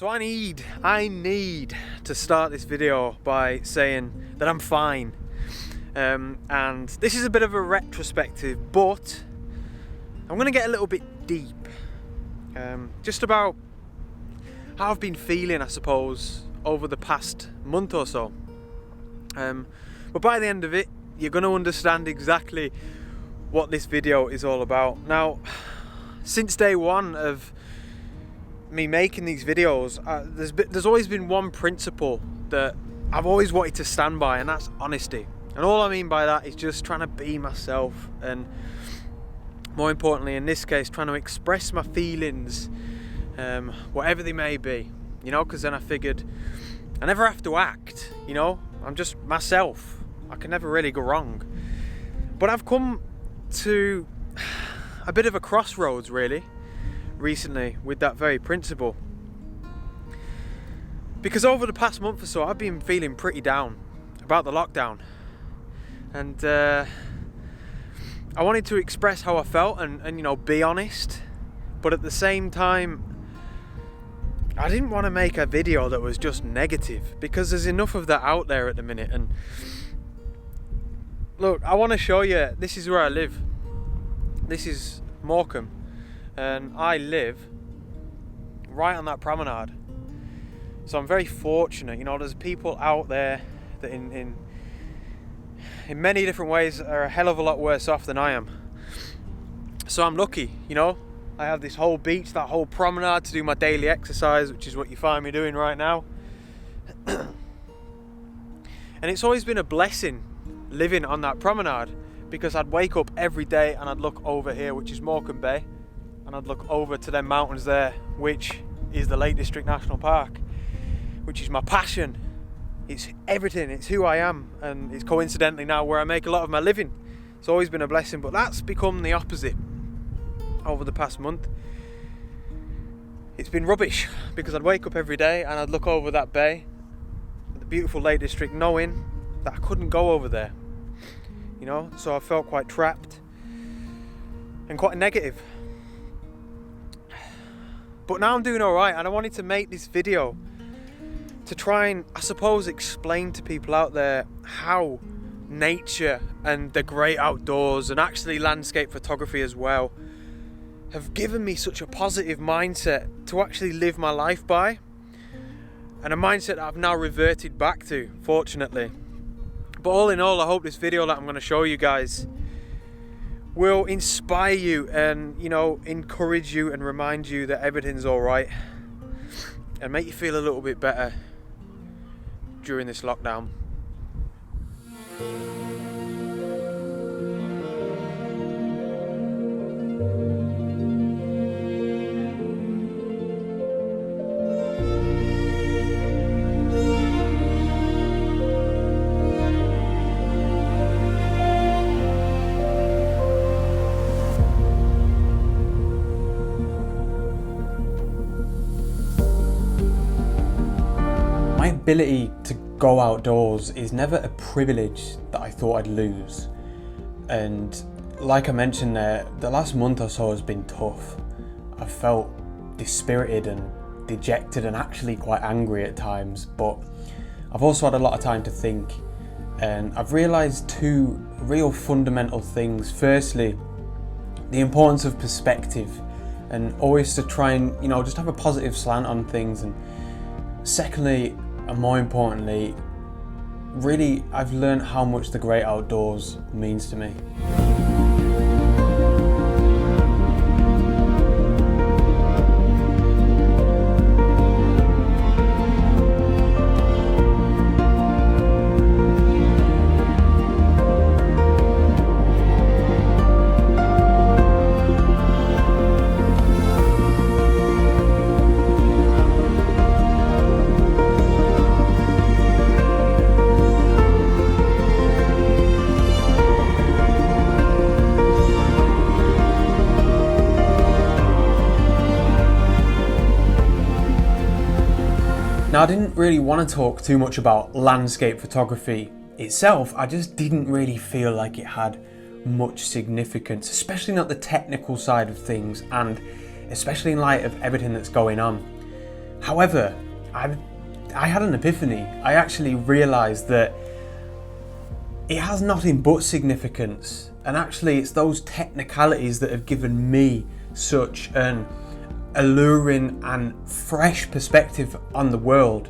So I need to start this video by saying that I'm fine. And this is a bit of a retrospective, but I'm going to get a little bit deep. Just about how I've been feeling, I suppose, over the past month or so. But by the end of it, you're going to understand exactly what this video is all about. Now, since day one of me making these videos, there's always been one principle that I've always wanted to stand by, and that's honesty. And all I mean by that is just trying to be myself, and more importantly in this case, trying to express my feelings, whatever they may be, because then I figured I never have to act, I'm just myself. I can never really go wrong. But I've come to a bit of a crossroads really recently with that very principle, because over the past month or so I've been feeling pretty down about the lockdown, and I wanted to express how I felt and be honest, but at the same time I didn't want to make a video that was just negative, because there's enough of that out there at the minute. And look, I want to show you, this is where I live. This is Morecambe, and I live right on that promenade. So I'm very fortunate, there's people out there that in many different ways are a hell of a lot worse off than I am. So I'm lucky, I have this whole beach, that whole promenade to do my daily exercise, which is what you find me doing right now. And it's always been a blessing living on that promenade, because I'd wake up every day and I'd look over here, which is Morecambe Bay, and I'd look over to them mountains there, which is the Lake District National Park, which is my passion. It's everything, it's who I am, and it's coincidentally now where I make a lot of my living. It's always been a blessing, but that's become the opposite over the past month. It's been rubbish, because I'd wake up every day and I'd look over that bay, the beautiful Lake District, knowing that I couldn't go over there. So I felt quite trapped and quite negative. But now I'm doing alright, and I wanted to make this video to try and, I suppose, explain to people out there how nature and the great outdoors, and actually landscape photography as well, have given me such a positive mindset to actually live my life by, and a mindset that I've now reverted back to, fortunately. But all in all, I hope this video that I'm going to show you guys will inspire you and, encourage you and remind you that everything's alright, and make you feel a little bit better during this lockdown. My ability to go outdoors is never a privilege that I thought I'd lose. And like I mentioned there, the last month or so has been tough. I've felt dispirited and dejected and actually quite angry at times, but I've also had a lot of time to think, and I've realised two real fundamental things. Firstly, the importance of perspective, and always to try and just have a positive slant on things. And secondly, and more importantly, really, I've learned how much the great outdoors means to me. Now, I didn't really want to talk too much about landscape photography itself. I just didn't really feel like it had much significance, especially not the technical side of things, and especially in light of everything that's going on. However, I had an epiphany. I actually realised that it has nothing but significance, and actually it's those technicalities that have given me such an alluring and fresh perspective on the world,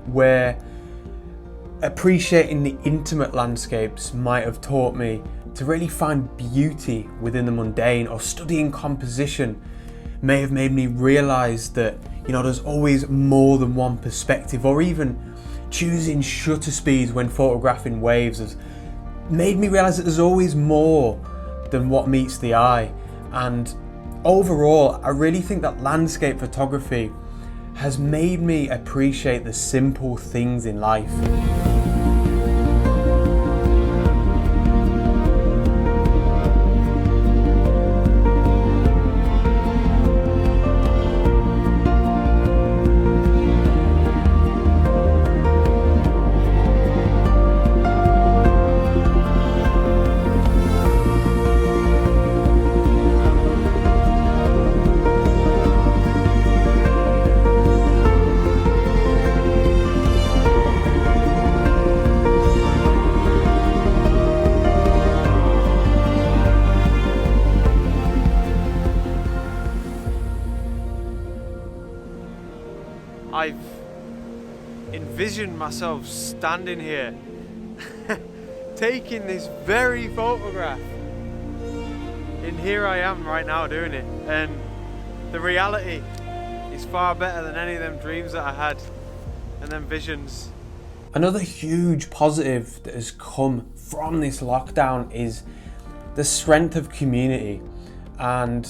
where appreciating the intimate landscapes might have taught me to really find beauty within the mundane, or studying composition may have made me realise that, you know, there's always more than one perspective, or even choosing shutter speeds when photographing waves has made me realise that there's always more than what meets the eye. And overall, I really think that landscape photography has made me appreciate the simple things in life. I've envisioned myself standing here taking this very photograph, and here I am right now doing it, and the reality is far better than any of them dreams that I had and them visions. Another huge positive that has come from this lockdown is the strength of community, and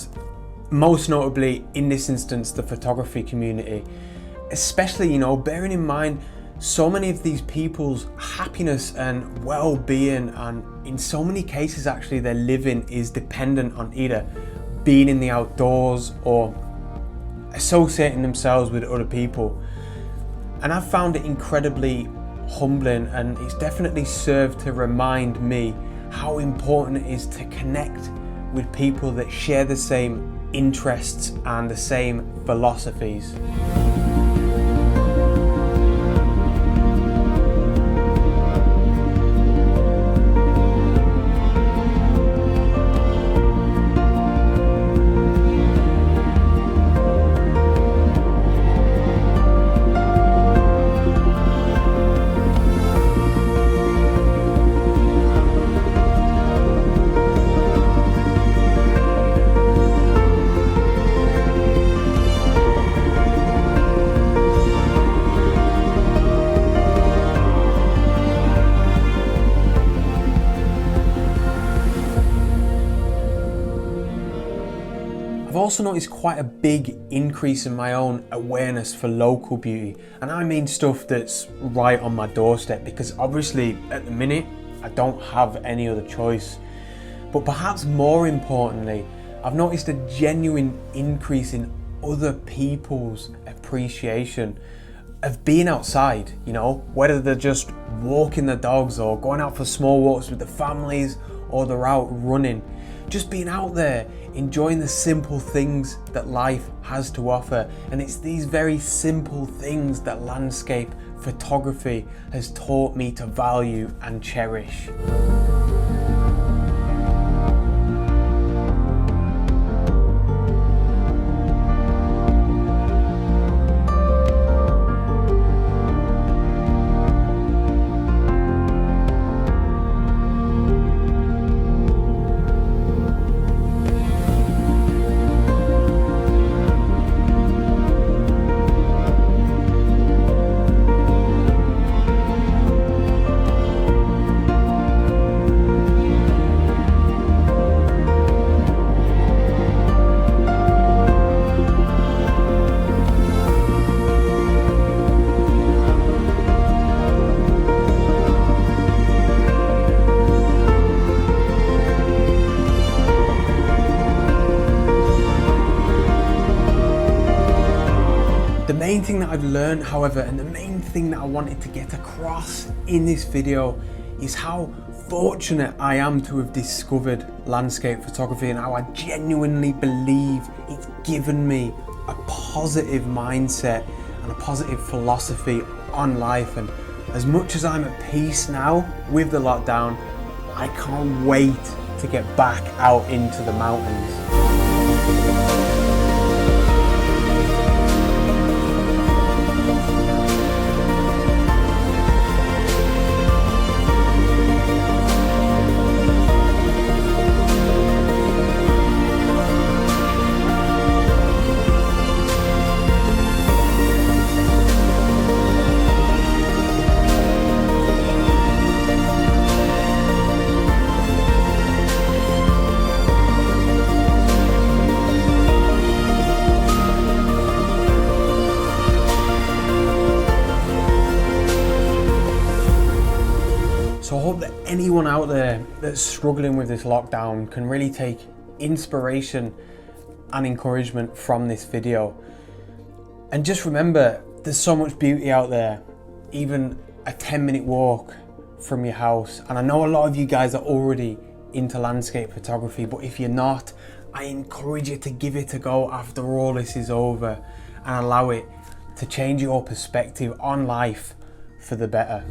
most notably in this instance the photography community. Especially, you know, bearing in mind so many of these people's happiness and well-being, and in so many cases actually their living is dependent on either being in the outdoors or associating themselves with other people. And I've found it incredibly humbling, and it's definitely served to remind me how important it is to connect with people that share the same interests and the same philosophies. I've also noticed quite a big increase in my own awareness for local beauty, and I mean stuff that's right on my doorstep, because obviously at the minute I don't have any other choice. But perhaps more importantly, I've noticed a genuine increase in other people's appreciation of being outside, you know, whether they're just walking the dogs or going out for small walks with the families, or they're out running. Just being out there, enjoying the simple things that life has to offer. And it's these very simple things that landscape photography has taught me to value and cherish. The main thing that I've learned, however, and the main thing that I wanted to get across in this video, is how fortunate I am to have discovered landscape photography, and how I genuinely believe it's given me a positive mindset, and and a positive philosophy on life. And as much as I'm at peace now with the lockdown, I can't wait to get back out into the mountains. So I hope that anyone out there that's struggling with this lockdown can really take inspiration and encouragement from this video. And just remember, there's so much beauty out there, even a 10-minute walk from your house. And I know a lot of you guys are already into landscape photography, but if you're not, I encourage you to give it a go after all this is over and allow it to change your perspective on life for the better.